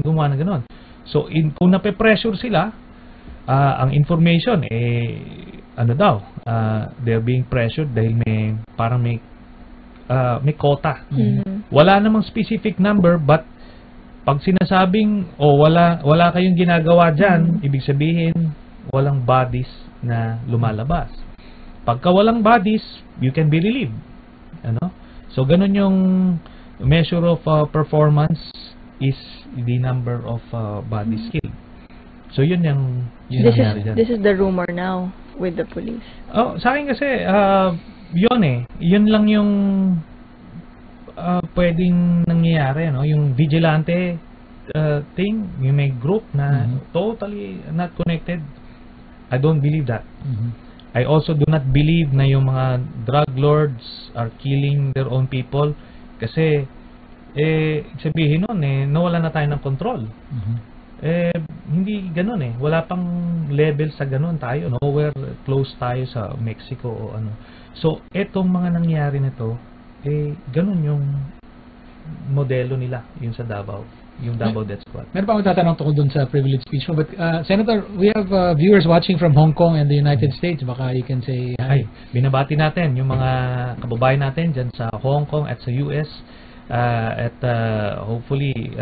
gumawa ng ganon. So, kung nape-pressure sila, ang information, ano daw, they're being pressured dahil may quota. Wala namang specific number, but pag sinasabing, wala kayong ginagawa dyan, ibig sabihin, walang bodies na lumalabas. Pagka walang bodies, you can be relieved. Ano? So, ganun yung measure of performance is the number of bodies killed. So, yun nangyari dyan. This is the rumor now with the police. Oh, sa akin kasi, yun lang yung pwedeng nangyayari, no? Yung vigilante thing, yung may group na totally not connected. I don't believe that. I also do not believe na yung mga drug lords are killing their own people kasi sabihin nun nawala na tayo ng control. Hindi ganun wala pang level sa ganun tayo, nowhere close tayo sa Mexico o ano. So etong mga nangyari nito ganun yung modelo nila yung sa Davao, yung Davao Death Squad. Meron pa akong tatanong tungkol dun sa privilege speech mo, but Senator, we have viewers watching from Hong Kong and the United States. Baka you can say hi. Binabati natin yung mga kababayan natin dyan sa Hong Kong at sa US at hopefully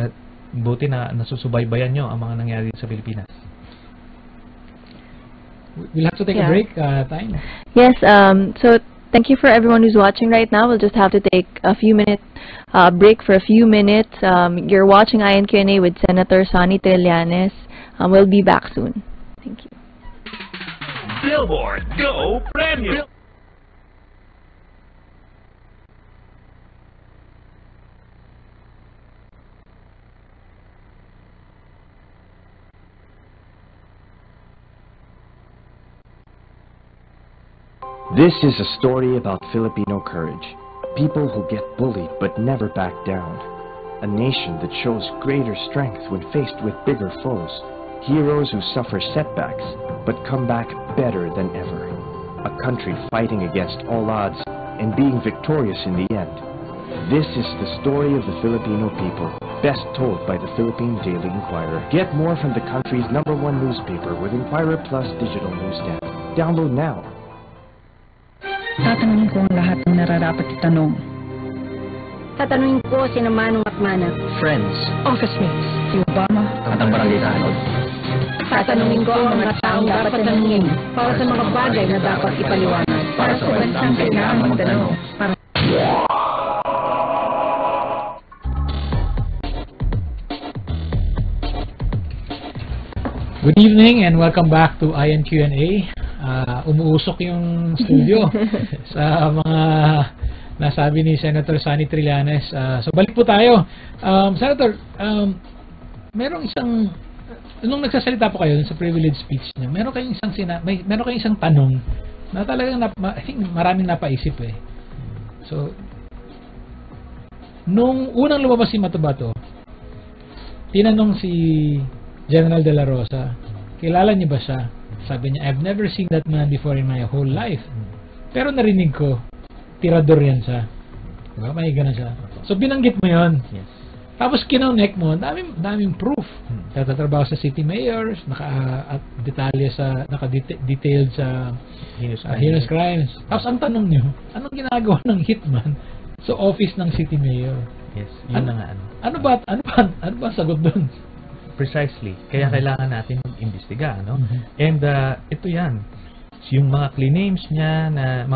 buti na nasusubaybayan nyo ang mga nangyari sa Pilipinas. We'll have to take a break, time. Yes, so thank you for everyone who's watching right now. We'll just have to take a few minute break for a few minutes. You're watching INQ&A with Senator Sonny Trillanes. We'll be back soon. Thank you. Billboard Go Premium. This is a story about Filipino courage. People who get bullied but never back down. A nation that shows greater strength when faced with bigger foes. Heroes who suffer setbacks but come back better than ever. A country fighting against all odds and being victorious in the end. This is the story of the Filipino people, best told by the Philippine Daily Inquirer. Get more from the country's #1 newspaper with Inquirer Plus digital newsstand. Download now. Tatanungin ko ang lahat ng nararapat itanong. Tatanungin ko si Manong at Mana, Friends, office mates, si Obama, at ang barangay tanod. tatanungin ko ang mga taong dapat tanungin para sa mga bagay na dapat ipaliwanag para sa bansang kailangan magtanong. Good evening and welcome back to INQ&A. Umuusok yung studio sa mga nasabi ni Senator Sonny Trillanes. So balik po tayo. Senator, merong isang, nung nagsasalita po kayo sa privilege speech niya, meron kayong isang tanong na talagang I think maraming napaisip So, nung unang lumabas si Matabato, tinanong si General De La Rosa, kilala niyo ba siya? Sabi niya, I've never seen that man before in my whole life. Pero narinig ko, tirador yan siya. Diba? May gano'n siya. So, binanggit mo yon. Yes. Tapos, kinonek mo, daming proof. Natatrabaho sa city mayors, naka-detailed sa heinous crimes. Tapos, ang tanong niyo, anong ginagawa ng hitman sa office ng city mayor? Yes, yun na nga. Ano ba sagot doon? Precisely. Kaya kailangan natin mag-imbestiga, no? And ito yan. Yung mga claims niya na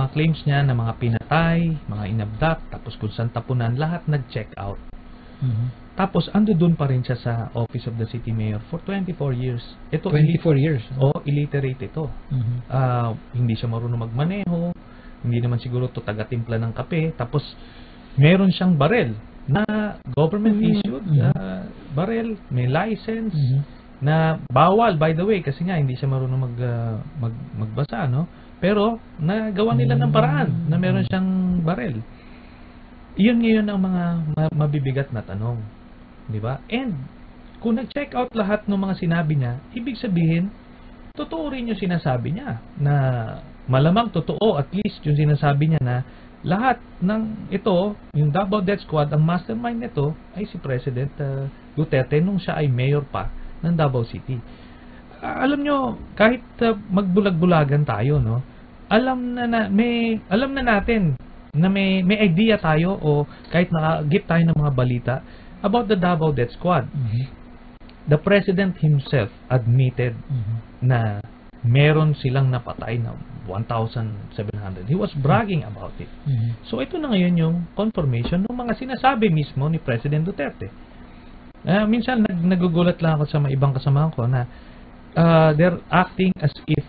mga pinatay, mga inabduct, tapos kung saan tapunan, lahat nag-check out. Tapos ando doon pa rin siya sa Office of the City Mayor for 24 years. Ito 24 years. Illiterate ito. Hindi siya marunong magmaneho, hindi naman siguro to taga-timpla ng kape, tapos meron siyang barel na government issued barrel, may license na bawal, by the way, kasi nga hindi siya marunong magbasa, no? Pero nagawa nila ng paraan na meron siyang barrel. Iyon ngayon ang mga mabibigat na tanong, di ba? And kung nag-check out lahat ng mga sinabi niya, ibig sabihin totoo rin yung sinasabi niya, na malamang totoo at least yung sinasabi niya na lahat ng ito, yung Davao Death Squad, ang mastermind nito ay si President Duterte nung siya ay mayor pa ng Davao City. Alam nyo, kahit magbulag-bulagan tayo, no? Alam na natin na may idea tayo o kahit nakagip tayo ng mga balita about the Davao Death Squad. The President himself admitted na meron silang napatay na 1,700. He was bragging about it. So ito na ngayon yung confirmation ng mga sinasabi mismo ni President Duterte. Minsan nagugulat lang ako sa mga ibang kasamahan ko na they're acting as if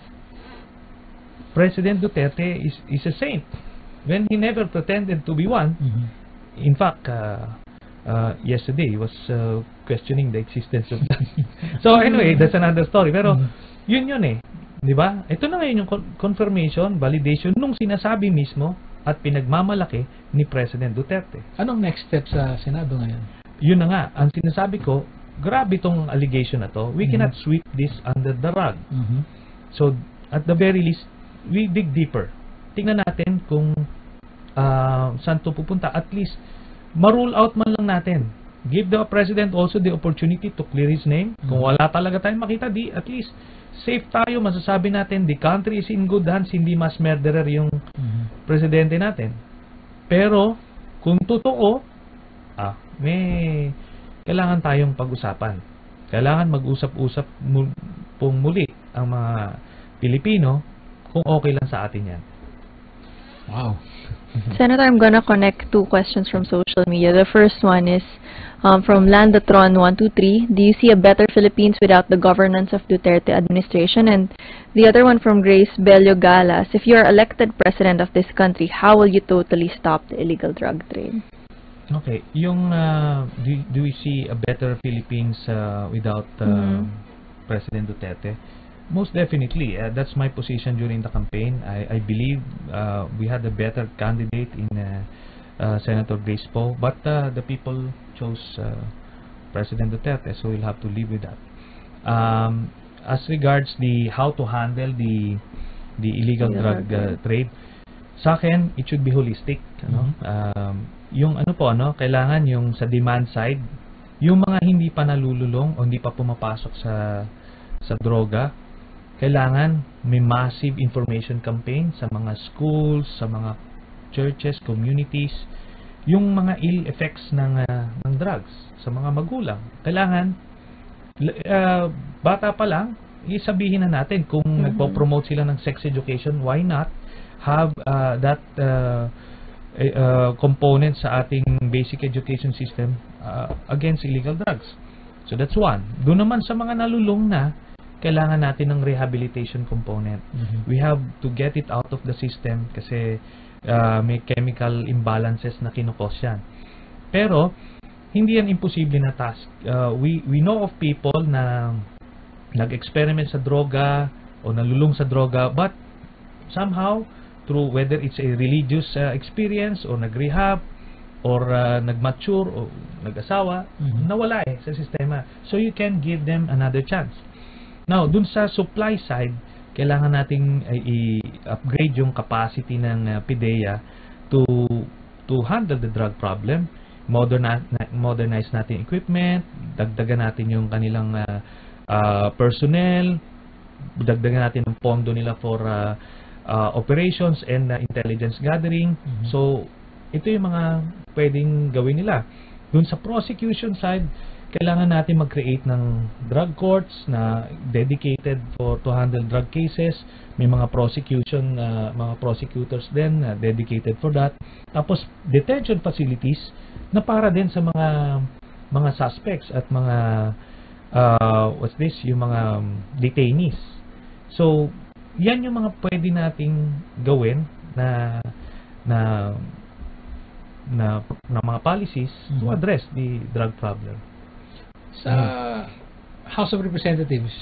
President Duterte is a saint when he never pretended to be one. In fact, yesterday he was questioning the existence of that. So anyway, that's another story. Pero yun eh. Di ba? Ito na ngayon yung confirmation, validation nung sinasabi mismo at pinagmamalaki ni President Duterte. Anong next step sa Senado ngayon? Yun na nga. Ang sinasabi ko, grabe itong allegation na to. We cannot sweep this under the rug. So, at the very least, we dig deeper. Tingnan natin kung saan to pupunta. At least, ma-rule out man lang natin. Give the President also the opportunity to clear his name. Kung wala talaga tayong makita, at least, safe tayo, masasabi natin, the country is in good hands, hindi mass murderer yung presidente natin. Pero, kung totoo, may kailangan tayong pag-usapan. Kailangan mag-usap-usap pong muli ang mga Pilipino kung okay lang sa atin yan. Wow. Senator, I'm gonna connect two questions from social media. The first one is from Landatron123. Do you see a better Philippines without the governance of Duterte administration? And the other one from Grace Bello Galas. If you are elected president of this country, how will you totally stop the illegal drug trade? Okay. Yung do we see a better Philippines without President Duterte? Most definitely. That's my position during the campaign. I believe we had a better candidate in Senator Grace Poe, but the people chose President Duterte, so we'll have to live with that. As regards the how to handle the illegal drug trade, sa akin, it should be holistic. Yung kailangan yung sa demand side, yung mga hindi pa nalululong o hindi pa pumapasok sa droga, kailangan may massive information campaign sa mga schools, sa mga churches, communities, yung mga ill effects ng drugs sa mga magulang. Kailangan bata pa lang, isabihin na natin kung nagpo-promote sila ng sex education, why not have that component sa ating basic education system against illegal drugs. So that's one. Doon naman sa mga nalulung na, kailangan natin ng rehabilitation component. We have to get it out of the system kasi may chemical imbalances na kinukos yan. Pero, hindi yan imposible na task. We know of people na nag-experiment sa droga o nalulung sa droga, but somehow, through whether it's a religious experience or nag-rehab or nag-mature o nag-asawa, nawala sa sistema. So, you can give them another chance. Now, dun sa supply side, kailangan nating i-upgrade yung capacity ng PIDEA to handle the drug problem. Modernize natin equipment, dagdagan natin yung kanilang personnel, dagdagan natin ang pondo nila for operations and intelligence gathering. So, ito yung mga pwedeng gawin nila. Dun sa prosecution side, kailangan natin mag-create ng drug courts na dedicated to handle drug cases. May mga mga prosecutors din na dedicated for that. Tapos detention facilities na para din sa mga suspects at mga yung mga detainees. So, yan yung mga pwede nating gawin na mga policies to address the drug problem. Sa House of Representatives,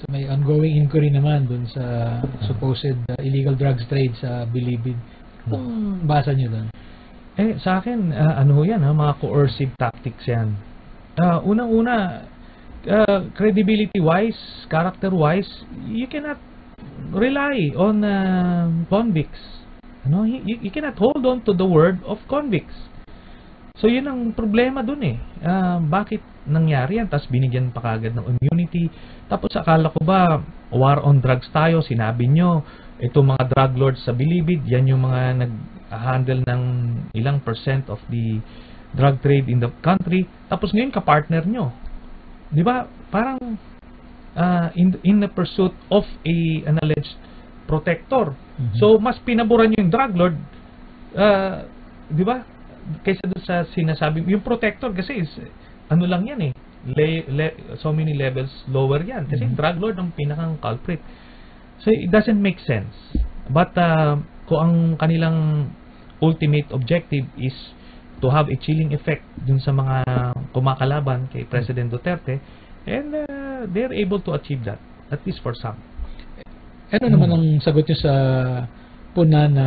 so may ongoing inquiry naman dun sa supposed illegal drugs trade sa Bilibid. Kung basa nyo dun? Sa akin, yan, mga coercive tactics yan. Unang-una, credibility-wise, character-wise, you cannot rely on convicts. You cannot hold on to the word of convicts. So, yun ang problema dun Bakit nangyari yan, tapos binigyan pa kagad ng immunity. Tapos akala ko ba, war on drugs tayo, sinabi nyo, ito mga drug lords sa Bilibid, yan yung mga nag-handle ng ilang % of the drug trade in the country. Tapos ngayon kapartner nyo. Di ba? Parang in the pursuit of an alleged protector. So, mas pinaboran nyo yung drug lord, di ba? Kaysa doon sa sinasabi, yung protector kasi is, ano lang yan so many levels lower yan. Kasi drug lord ang pinakang culprit. So, it doesn't make sense. But, kung ang kanilang ultimate objective is to have a chilling effect dun sa mga kumakalaban kay President Duterte, and they're able to achieve that, at least for some. Ano naman ang sagot nyo sa puna na,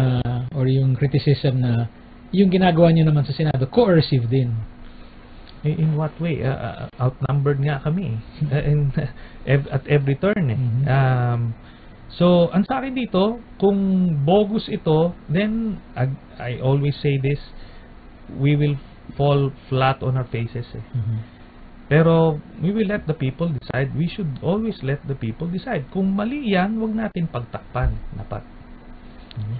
or yung criticism na yung ginagawa nyo naman sa Senado, coercive din? In what way? Outnumbered nga kami at every turn. So, ang sa akin dito, kung bogus ito, then I always say this, we will fall flat on our faces. Pero we will let the people decide. We should always let the people decide. Kung mali yan, wag natin pagtakpan. Dapat.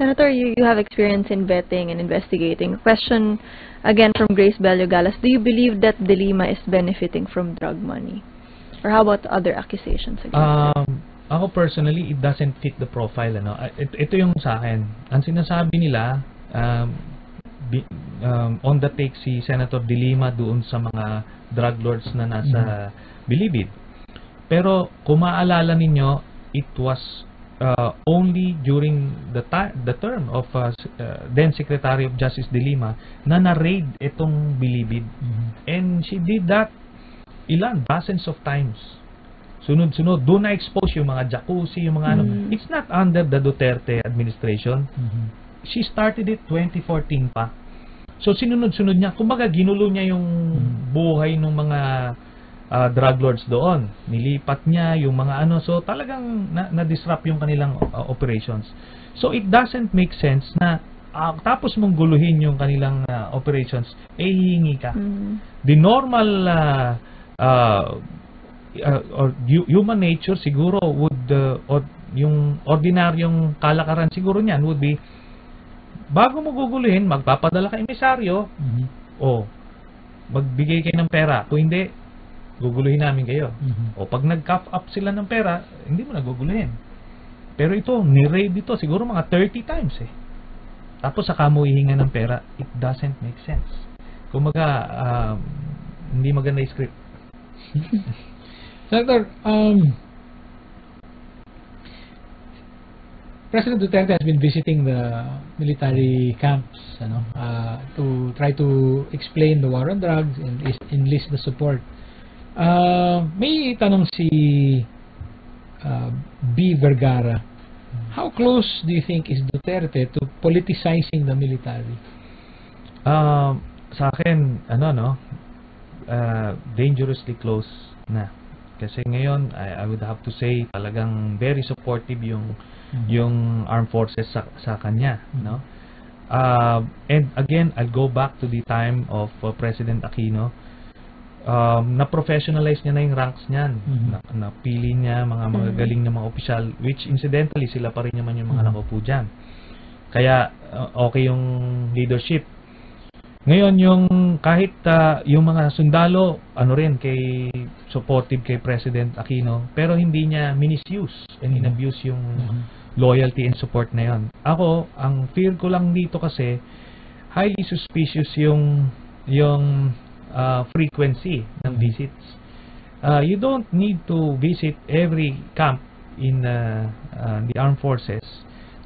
Senator, you have experience in vetting and investigating. Question again from Grace Bello Galas. Do you believe that De Lima is benefiting from drug money? Or how about other accusations against him? Ako personally, it doesn't fit the profile. Ito yung sa akin. Ang sinasabi nila, on the take si Senator De Lima doon sa mga drug lords na nasa Bilibid. Pero kung maalala ninyo, it was only during the term of then Secretary of Justice De Lima na na-raid itong Bilibid. And she did that dozens of times. Sunod-sunod, doon na-expose yung mga jacuzzi, yung mga ano. It's not under the Duterte administration. She started it 2014 pa. So, sinunod-sunod niya. Kumbaga, ginulo niya yung buhay ng mga drug lords doon. Nilipat niya yung mga ano. So, talagang na-disrupt yung kanilang operations. So, it doesn't make sense na tapos mong guluhin yung kanilang operations, hihingi ka. The normal or human nature siguro would or yung ordinaryong kalakaran siguro niyan would be, bago mo guguluhin, magpapadala ka emisaryo, o magbigay kayo ng pera. Kung hindi, guguluhin namin kayo. O pag nag-cuff up sila ng pera, hindi mo na guguluhin. Pero ito, ni-raid ito siguro mga 30 times Tapos saka mo hihinga ng pera, it doesn't make sense. Kumaga, hindi maganda yung script. Senator, President Duterte has been visiting the military camps to try to explain the war on drugs and enlist the support. May tanong si B. Vergara. How close do you think is Duterte to politicizing the military? Sa akin, dangerously close na. Kasi ngayon, I would have to say, talagang very supportive yung armed forces sa kanya, no? And again, I'll go back to the time of President Aquino. Na-professionalize niya na yung ranks niyan. Napili niya mga galing na mga opisyal, which incidentally, sila pa rin naman yung mga nakaupo dyan. Kaya, okay yung leadership. Ngayon, yung kahit yung mga sundalo, supportive kay President Aquino, pero hindi niya misuse and inabuse yung loyalty and support na yon. Ako, ang fear ko lang dito kasi, highly suspicious yung frequency ng visits. You don't need to visit every camp in the armed forces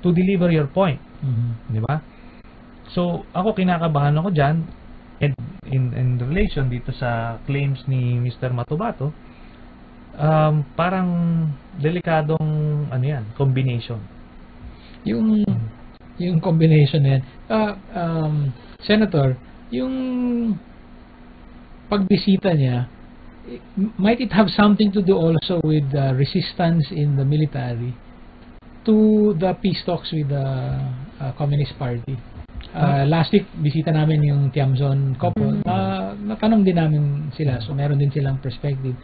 to deliver your point. Di ba? So, ako kinakabahan ako dyan, and in relation dito sa claims ni Mr. Matubato, parang delikadong combination. Yung combination na yan. Senator, yung pagbisita niya, might it have something to do also with resistance in the military to the peace talks with the Communist Party? Last week, bisita namin yung Tiamzon couple. natanong din namin sila, so meron din silang perspective.